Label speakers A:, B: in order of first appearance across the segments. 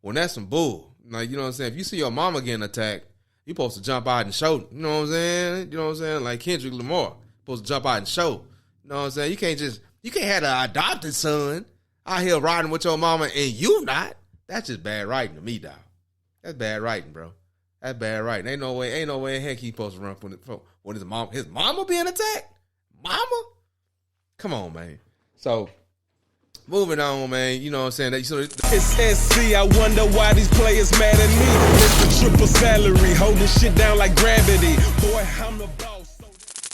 A: Well, that's some bull. Like, you know what I'm saying? If you see your mama getting attacked, you supposed to jump out and show. You know what I'm saying? You know what I'm saying? Like Kendrick Lamar, supposed to jump out and show. You know what I'm saying? You can't have an adopted son out here riding with your mama and you not. That's just bad writing to me, dog. That's bad writing, bro. That's bad writing. Ain't no way in heck he's supposed to run when his mama being attacked? Mama? Come on, man. So, moving on, man. You know what I'm saying?
B: It's SC. I wonder why these players mad at me. It's the triple salary, holding shit down like gravity. Boy, I'm the boss.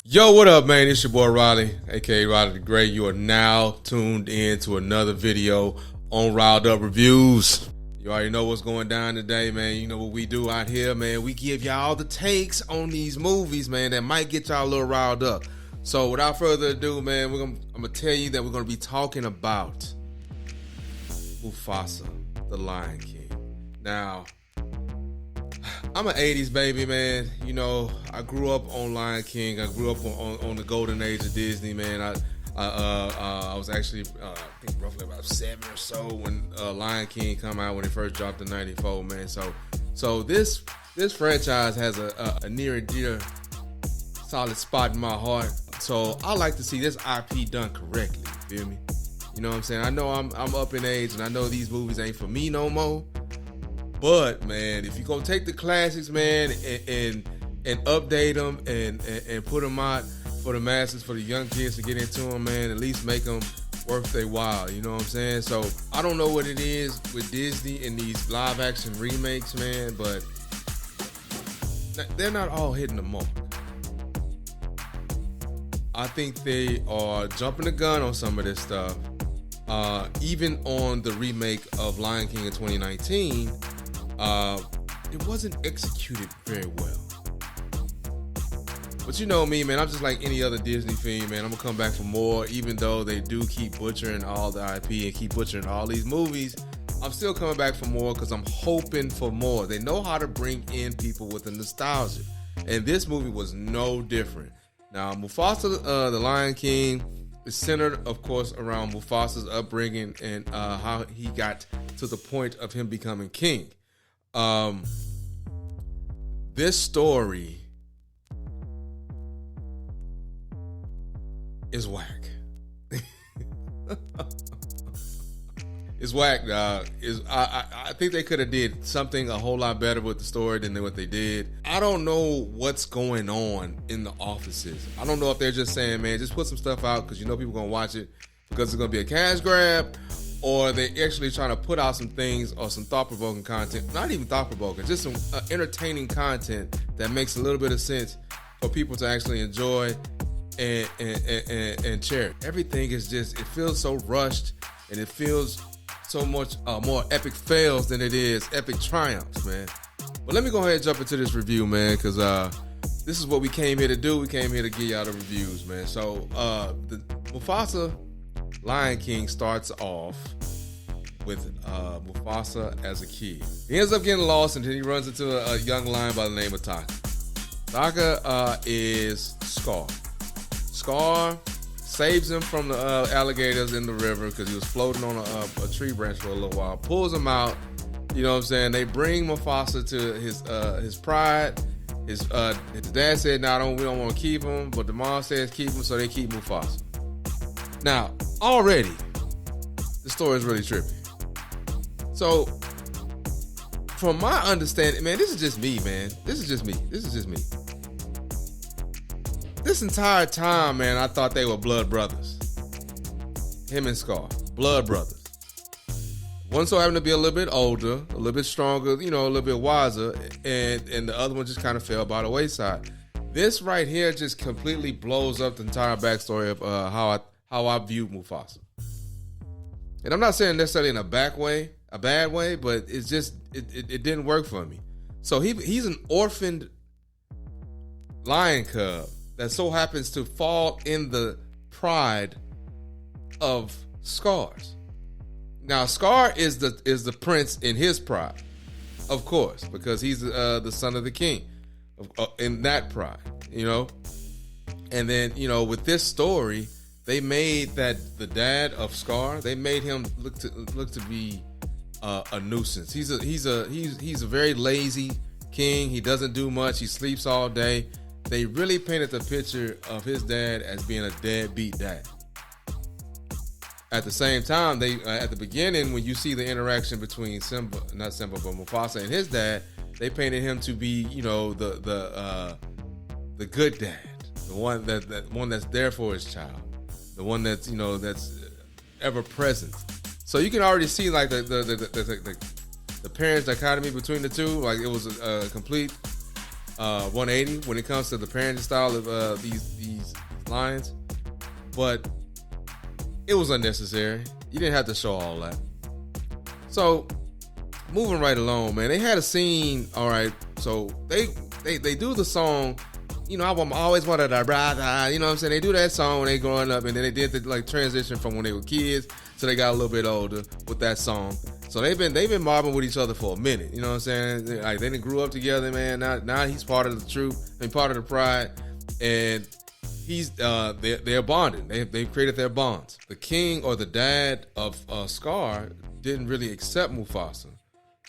A: Yo, what up, man? It's your boy Riley, aka Riley the Great. You are now tuned in to another video on Riled Up Reviews. You already know what's going down today, man. You know what we do out here, man. We give y'all the takes on these movies, man, that might get y'all a little riled up. So without further ado, man, I'm going to tell you that we're going to be talking about Mufasa, the Lion King. Now, I'm an 80s baby, man. You know, I grew up on Lion King. I grew up on the golden age of Disney, man. I was actually, I think roughly about 7 or so when Lion King come out when it first dropped in '94, man. So this franchise has a near and dear solid spot in my heart. So I like to see this IP done correctly. You feel me? You know what I'm saying? I know I'm up in age and I know these movies ain't for me no more. But man, if you gonna take the classics, man, and update them and put them out for the masses, for the young kids to get into them, man, at least make them worth their while. You know what I'm saying? So I don't know what it is with Disney and these live action remakes, man, but they're not all hitting the mark. I think they are jumping the gun on some of this stuff. Even on the remake of Lion King in 2019, it wasn't executed very well. But you know me, man, I'm just like any other Disney fiend, man. I'm going to come back for more, even though they do keep butchering all the IP and keep butchering all these movies. I'm still coming back for more because I'm hoping for more. They know how to bring in people with the nostalgia. And this movie was no different. Now, Mufasa, the Lion King, is centered, of course, around Mufasa's upbringing and how he got to the point of him becoming king. This story is whack. It's whack, dog. I think they could have did something a whole lot better with the story than what they did. I don't know what's going on in the offices. I don't know if they're just saying, man, just put some stuff out because you know people are going to watch it because it's going to be a cash grab, or they actually trying to put out some things or some thought-provoking content. Not even thought-provoking, just some entertaining content that makes a little bit of sense for people to actually enjoy and cherish. Everything is just, it feels so rushed and it feels so much more epic fails than it is epic triumphs, man. But let me go ahead and jump into this review, man, because this is what we came here to do. We came here to give y'all the reviews, man. So the Mufasa Lion King starts off with Mufasa as a kid. He ends up getting lost and then he runs into a young lion by the name of Taka. Taka is Scar. Scar saves him from the alligators in the river because he was floating on a tree branch for a little while. Pulls him out. You know what I'm saying? They bring Mufasa to his pride. His dad said, "No, we don't want to keep him," but the mom says keep him, so they keep Mufasa. Now, already, the story is really trippy. So, from my understanding, man, this is just me, man. This is just me. This entire time, man, I thought they were blood brothers. Him and Scar, blood brothers. One so happened to be a little bit older, a little bit stronger, you know, a little bit wiser, and the other one just kind of fell by the wayside. This right here just completely blows up the entire backstory of how I view Mufasa. And I'm not saying necessarily in a bad way, but it's just it didn't work for me. So he's an orphaned lion cub that so happens to fall in the pride of Scar's. Now, Scar is the prince in his pride, of course, because he's the son of the king in that pride, you know. And then, you know, with this story, they made that the dad of Scar, they made him look to be a nuisance. He's a very lazy king. He doesn't do much. He sleeps all day. They really painted the picture of his dad as being a deadbeat dad. At the same time, they at the beginning, when you see the interaction between Mufasa and his dad, they painted him to be, the good dad, the one that's there for his child, the one that's that's ever present. So you can already see like the parents' dichotomy between the two. Like it was a complete 180 when it comes to the parenting style of these lions, but it was unnecessary. You didn't have to show all that. So moving right along, man, they had a scene. All right, so they do the song. I always wanted a brother. You know what I'm saying? They do that song when they growing up, and then they did the transition from when they were kids, so they got a little bit older with that song. So they've been mobbing with each other for a minute. You know what I'm saying? Like they didn't grew up together, man. Now he's part of the troop, part of the pride, and they're bonding. They've created their bonds. The king or the dad of Scar didn't really accept Mufasa,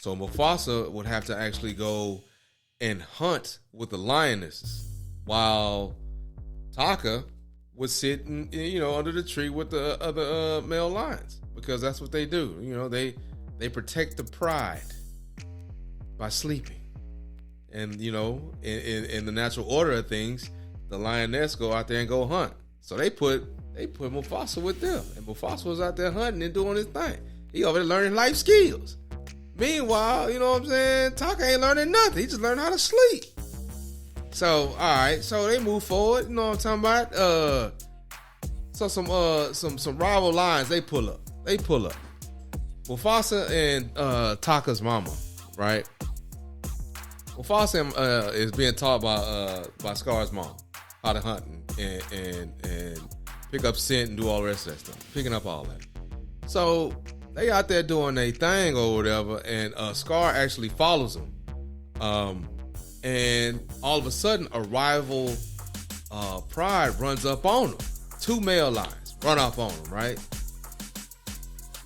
A: so Mufasa would have to actually go and hunt with the lionesses, while Taka was sitting, under the tree with the other male lions, because that's what they do. They protect the pride by sleeping, and in the natural order of things, the lioness go out there and go hunt. So they put Mufasa with them, and Mufasa was out there hunting and doing his thing. He over there learning life skills. Meanwhile, you know what I'm saying, Taka ain't learning nothing. He just learned how to sleep. So, all right, so they move forward. You know what I'm talking about? So some rival lions, they pull up. Mufasa and Taka's mama, right? Mufasa is being taught by Scar's mom how to hunt and pick up scent and do all the rest of that stuff, picking up all that. So they out there doing their thing or whatever, and Scar actually follows them. And all of a sudden, a rival pride runs up on them. Two male lions run up on them, right?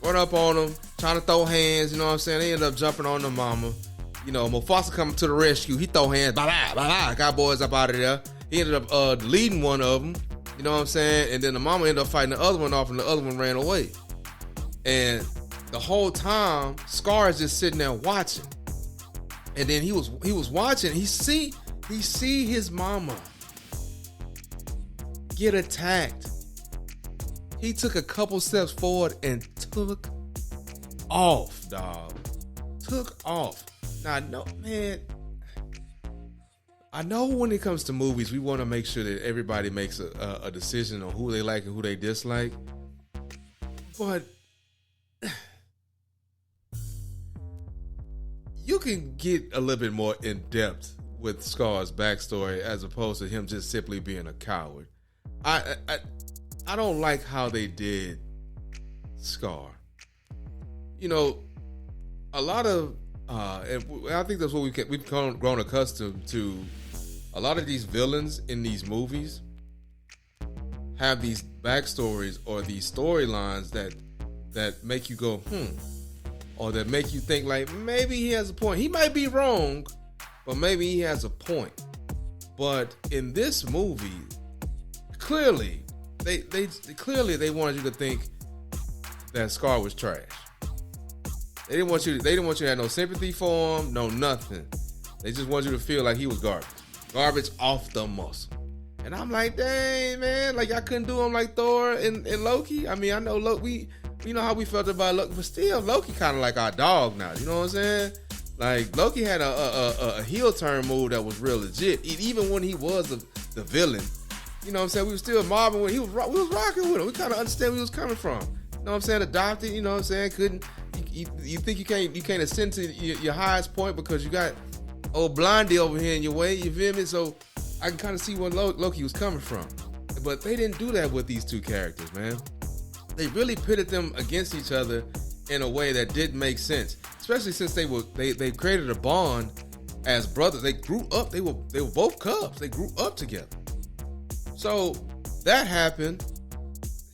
A: Run up on them, trying to throw hands, you know what I'm saying? They end up jumping on the mama. Mufasa coming to the rescue. He throw hands, blah, got boys up out of there. He ended up leading one of them, you know what I'm saying? And then the mama ended up fighting the other one off, and the other one ran away. And the whole time, Scar is just sitting there watching. And then he was watching. He see his mama get attacked. He took a couple steps forward and took off, dog. Took off. Now, no, man. I know when it comes to movies, we want to make sure that everybody makes a decision on who they like and who they dislike. But you can get a little bit more in depth with Scar's backstory as opposed to him just simply being a coward. I don't like how they did Scar. A lot of and I think that's what we've grown accustomed to. A lot of these villains in these movies have these backstories or these storylines that make you go or that make you think like maybe he has a point. He might be wrong, but maybe he has a point. But in this movie, clearly they wanted you to think that Scar was trash. They didn't want you to have no sympathy for him, no nothing. They just want you to feel like he was garbage. Garbage off the muscle. And I'm like, dang, man, like I couldn't do him like Thor and Loki. I mean, I know Loki, you know how we felt about Loki, but still Loki kind of like our dog now. You know what I'm saying? Like Loki had a heel turn move that was real legit. Even when he was the villain, you know what I'm saying? We were still mobbing with him. We was rocking with him. We kind of understand where he was coming from. You know what I'm saying? Adopted, you know what I'm saying? You think you can't ascend to your highest point because you got old Blondie over here in your way, you feel me? So I can kind of see where Loki was coming from. But they didn't do that with these two characters, man. They really pitted them against each other in a way that didn't make sense. Especially since they created a bond as brothers. They grew up, they were both Cubs. They grew up together. So that happened.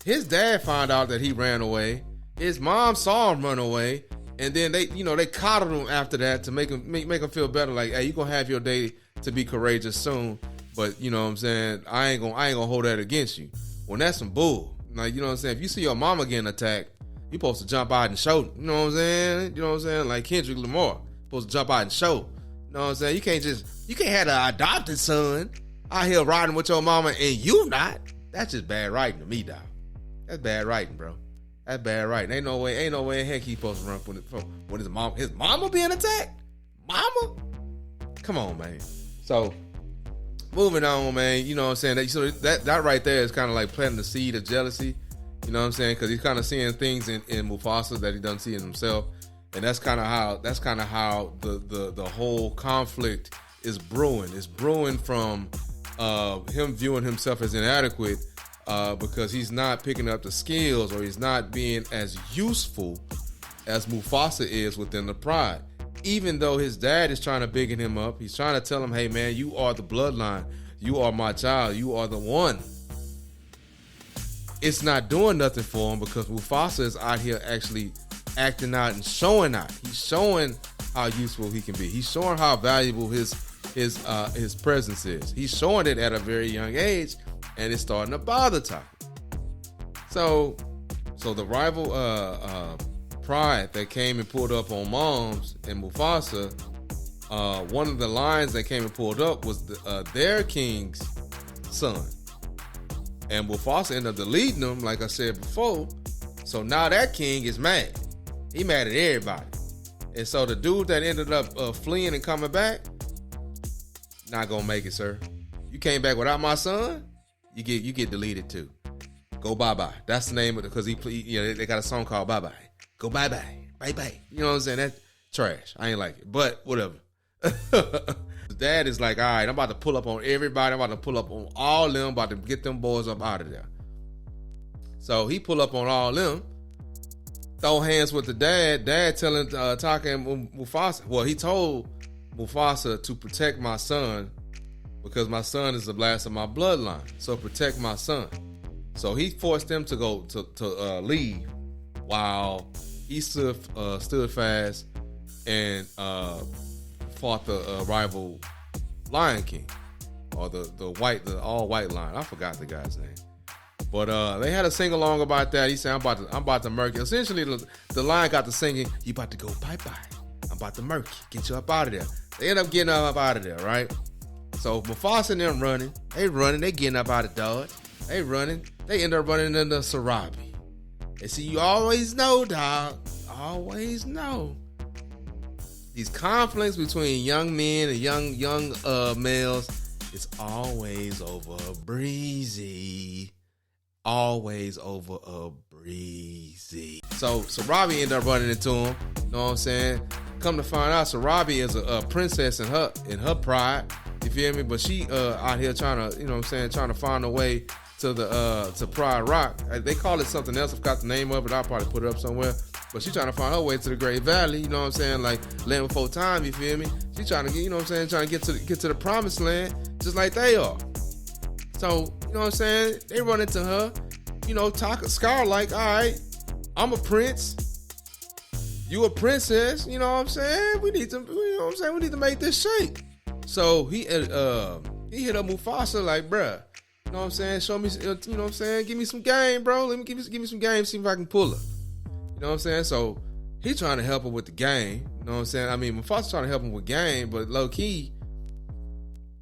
A: His dad found out that he ran away. His mom saw him run away. And then they coddled him after that to make him feel better. Like, hey, you gonna have your day to be courageous soon, but you know what I'm saying, I ain't gonna hold that against you. Well, that's some bull. Like, you know what I'm saying, if you see your mama getting attacked, you supposed to jump out and show. You know what I'm saying? You know what I'm saying? Like Kendrick Lamar, supposed to jump out and show. You know what I'm saying? You can't have an adopted son out here riding with your mama and you not. That's just bad writing to me, dog. That's bad writing, bro. That's bad writing. Ain't no way in heck he supposed to run when his mama being attacked? Mama? Come on, man. So, moving on, man. You know what I'm saying? So that right there is kind of like planting the seed of jealousy. You know what I'm saying? Because he's kind of seeing things in Mufasa that he doesn't see in himself. And that's kind of how the whole conflict is brewing. It's brewing from him viewing himself as inadequate because he's not picking up the skills, or he's not being as useful as Mufasa is within the pride. Even though his dad is trying to biggin him up, he's trying to tell him, hey man, you are the bloodline. You are my child. You are the one. It's not doing nothing for him because Mufasa is out here actually acting out and showing out. He's showing how useful he can be. He's showing how valuable his presence is. He's showing it at a very young age, and it's starting to bother Taka. So the rival pride that came and pulled up on Moms and Mufasa, one of the lions that came and pulled up was their king's son. And Mufasa ended up deleting them, like I said before. So now that king is mad. He mad at everybody. And so the dude that ended up fleeing and coming back, not gonna make it, sir. You came back without my son, you get deleted too. Go bye-bye. That's the name of it, because they got a song called Bye Bye. Go bye-bye. Bye-bye. You know what I'm saying? That's trash. I ain't like it. But whatever. The dad is like, all right, I'm about to pull up on everybody. I'm about to pull up on all them. I'm about to get them boys up out of there. So he pull up on all them. Throw hands with the dad. Dad telling Taka and Mufasa. Well, he told Mufasa to protect my son because my son is the last of my bloodline. So protect my son. So he forced them to go to leave while he stood fast and fought the rival Lion King, or the all white lion. I forgot the guy's name, but they had a sing along about that. He said, "I'm about to murk you." Essentially, the lion got to singing, "You about to go bye bye. I'm about to murk you. Get you up out of there." They end up getting up out of there, right? So Mufasa and them running. They getting up out of Dodge. They running. They end up running into Sarabi. And see, you always know, dog. Always know. These conflicts between young men and young males, it's always over a breezy. Always over a breezy. So Sarabi ended up running into him. You know what I'm saying? Come to find out, Sarabi is a princess in her pride. You feel me? But she out here trying to, you know what I'm saying, trying to find a way to Pride Rock. They call it something else. I forgot the name of it. I'll probably put it up somewhere. But she trying to find her way to the Great Valley. You know what I'm saying? Like land before time. You feel me? She trying to get, you know what I'm saying, trying to get to the promised land, just like they are. So you know what I'm saying? They run into her. You know, Scar like, all right, I'm a prince. You a princess. You know what I'm saying? We need to, you know what I'm saying? We need to make this shake. So he hit up Mufasa like, bruh. You know what I'm saying? Show me, you know what I'm saying? Give me some game, bro. Let me give me some game, see if I can pull her. You know what I'm saying? So he trying to help her with the game. You know what I'm saying? I mean, Mufasa trying to help him with game, but low key,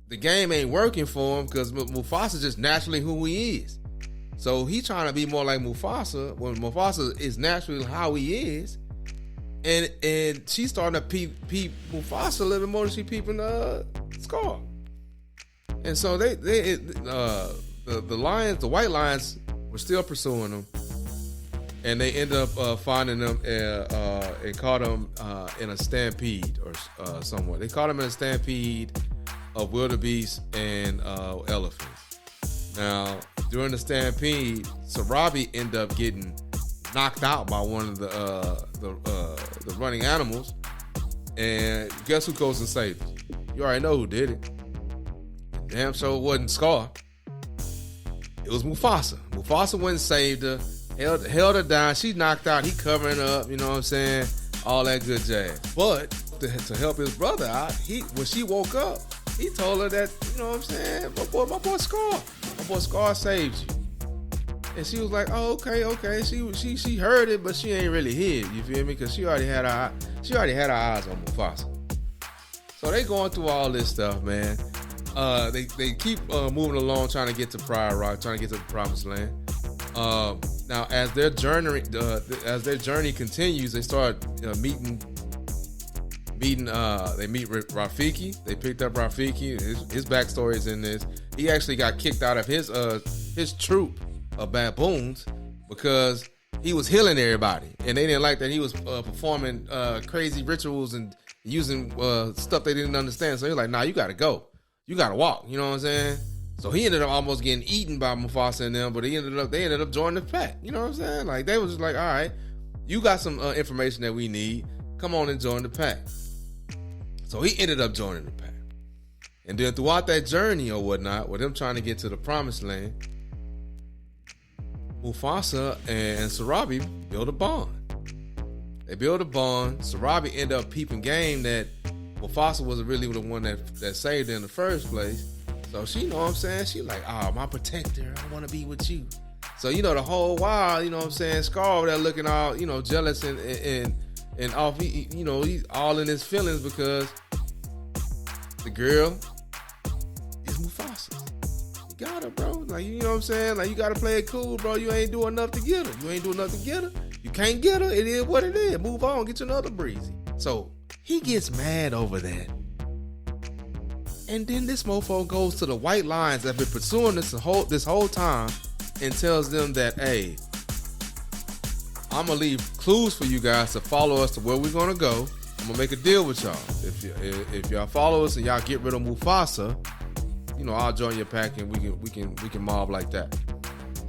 A: the game ain't working for him because Mufasa just naturally who he is. So he trying to be more like Mufasa when Mufasa is naturally how he is. And she's starting to peep Mufasa a little bit more than she peeping Scar. And so the lions, the white lions, were still pursuing them, and they ended up finding them and caught them in a stampede or somewhere. They caught them in a stampede of wildebeest and elephants. Now, during the stampede, Sarabi ended up getting knocked out by one of the running animals, and guess who goes and saved her? You already know who did it. Damn sure it wasn't Scar. It was Mufasa. Mufasa went and saved her, held her down. She knocked out. He covering up, you know what I'm saying? all that good jazz. But to help his brother out, when she woke up, he told her that, you know what I'm saying, my boy Scar saved you. And she was like, oh, okay. She heard it, but she ain't really hear it, you feel me? Because she already had her eyes on Mufasa. So they going through all this stuff, man. They keep moving along, trying to get to Pride Rock, trying to get to the Promised Land. Now, as their journey continues, they start meeting. They meet Rafiki. They picked up Rafiki. His backstory is in this. He actually got kicked out of his troop of baboons because he was healing everybody, and they didn't like that he was performing crazy rituals and using stuff they didn't understand. So he was like, "Nah, you gotta go. You gotta walk." You know what I'm saying? So he ended up almost getting eaten by Mufasa and them, but they ended up joining the pack. You know what I'm saying? Like, they was just like, all right, you got some information that we need. Come on and join the pack. So he ended up joining the pack. And then throughout that journey or whatnot, with them trying to get to the Promised Land, Mufasa and Sarabi build a bond. They build a bond. Sarabi ended up peeping game that Mufasa wasn't really the one that saved her in the first place. So she, you know what I'm saying, she like, oh, my protector, I want to be with you. So, you know, the whole while, you know what I'm saying, Scar over there looking all, you know, jealous and off, you know, he's all in his feelings because the girl is Mufasa. You got her, bro. Like, you know what I'm saying? Like, you got to play it cool, bro. You ain't doing enough to get her. You can't get her. It is what it is. Move on. Get you another breezy. So he gets mad over that. And then this mofo goes to the White Lions that have been pursuing this whole time and tells them that, hey, I'm going to leave clues for you guys to follow us to where we're going to go. I'm going to make a deal with y'all. If y'all follow us and y'all get rid of Mufasa, you know, I'll join your pack and we can mob like that.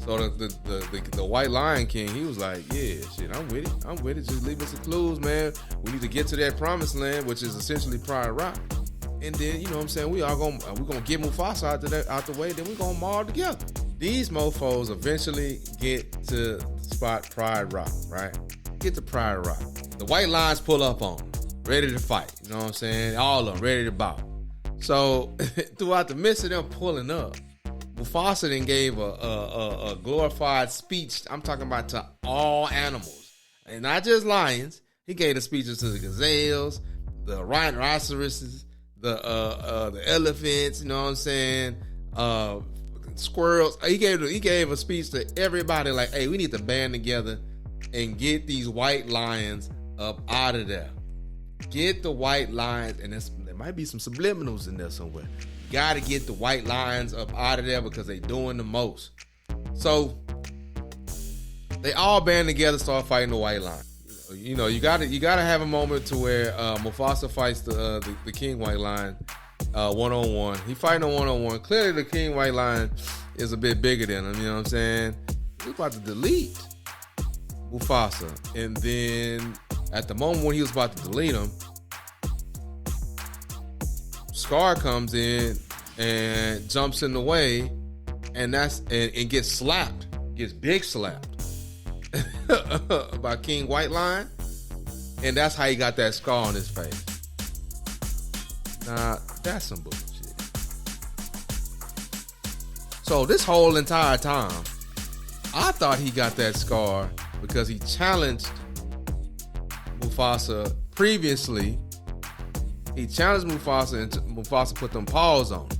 A: So the White Lion King, he was like, yeah, shit, I'm with it. Just leave us some clues, man. We need to get to that Promised Land, which is essentially Pride Rock. And then, you know what I'm saying, we're gonna get Mufasa out the way, then we're gonna mob together. These mofos eventually get to the spot Pride Rock, right? Get to Pride Rock. The White Lions pull up on them, ready to fight. You know what I'm saying? All of them ready to bow. So throughout the midst of them pulling up, Mufasa then gave a glorified speech. I'm talking about to all animals, and not just lions. He gave the speeches to the gazelles, the rhinoceroses, the elephants. You know what I'm saying? Squirrels. He gave a speech to everybody. Like, hey, we need to band together and get these white lions up out of there. Get the white lions, and there might be some subliminals in there somewhere. Got to get the white lions up out of there because they doing the most. So they all band together, start fighting the white lion. You know, you gotta have a moment to where Mufasa fights the King White Lion one-on-one. He fighting a one-on-one. Clearly the King White Lion is a bit bigger than him. You know what I'm saying? He's about to delete Mufasa, and then at the moment when he was about to delete him, Scar comes in and jumps in the way, and gets slapped, gets big slapped by King White Lion, and that's how he got that scar on his face. Nah, that's some bullshit. So this whole entire time, I thought he got that scar because he challenged Mufasa previously. He challenged Mufasa, and Mufasa put them paws on him.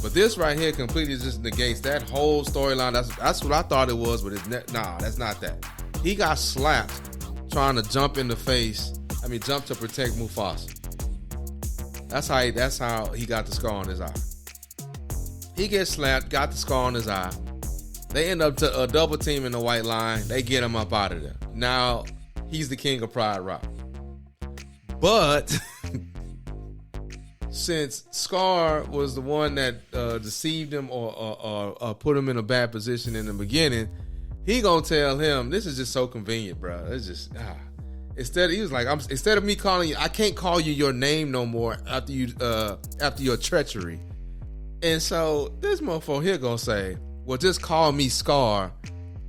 A: But this right here completely just negates that whole storyline. That's what I thought it was, but that's not that. He got slapped trying to jump to protect Mufasa. That's how he got the scar on his eye. He gets slapped, got the scar on his eye. They end up to a double team in the White Lion. They get him up out of there. Now he's the king of Pride Rock. But since Scar was the one that deceived him or put him in a bad position in the beginning, he gonna tell him, this is just so convenient, bro. It's just instead of me calling you, I can't call you your name no more after your treachery. And so this mofo here gonna say, well, just call me Scar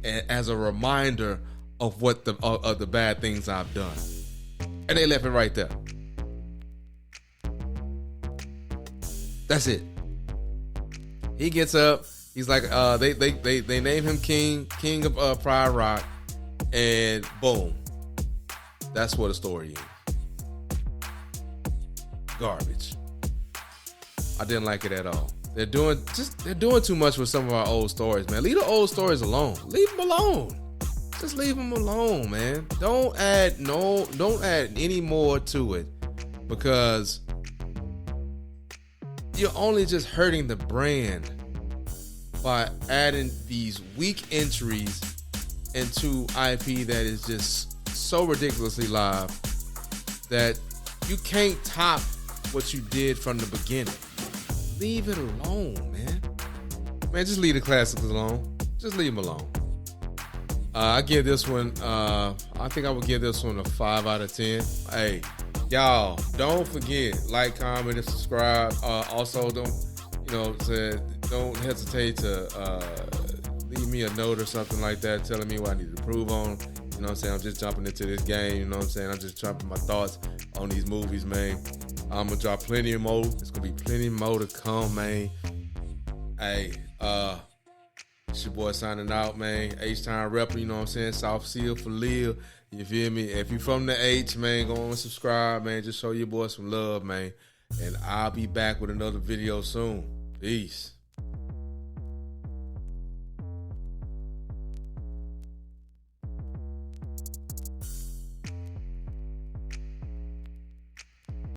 A: as a reminder of what of the bad things I've done. And they left it right there. That's it. He gets up. He's like, they name him King of Pride Rock, and boom, that's what the story is. Garbage. I didn't like it at all. They're doing too much with some of our old stories, man. Leave the old stories alone. Leave them alone. Just leave them alone, man. Don't add any more to it, because you're only just hurting the brand by adding these weak entries into IP that is just so ridiculously live that you can't top what you did from the beginning. Leave it alone, man. Man, just leave the classics alone. Just leave them alone. I give this one, I think I would give this one a 5 out of 10. Hey, y'all, don't forget, like, comment, and subscribe. Also, don't hesitate to leave me a note or something like that telling me what I need to improve on. You know what I'm saying? I'm just jumping into this game. You know what I'm saying? I'm just dropping my thoughts on these movies, man. I'm going to drop plenty more. It's going to be plenty more to come, man. Hey, it's your boy signing out, man. H-Time Rapper, you know what I'm saying? South Seal for Lil. You feel me? If you from the H, man, go on and subscribe, man. Just show your boy some love, man. And I'll be back with another video soon. Peace.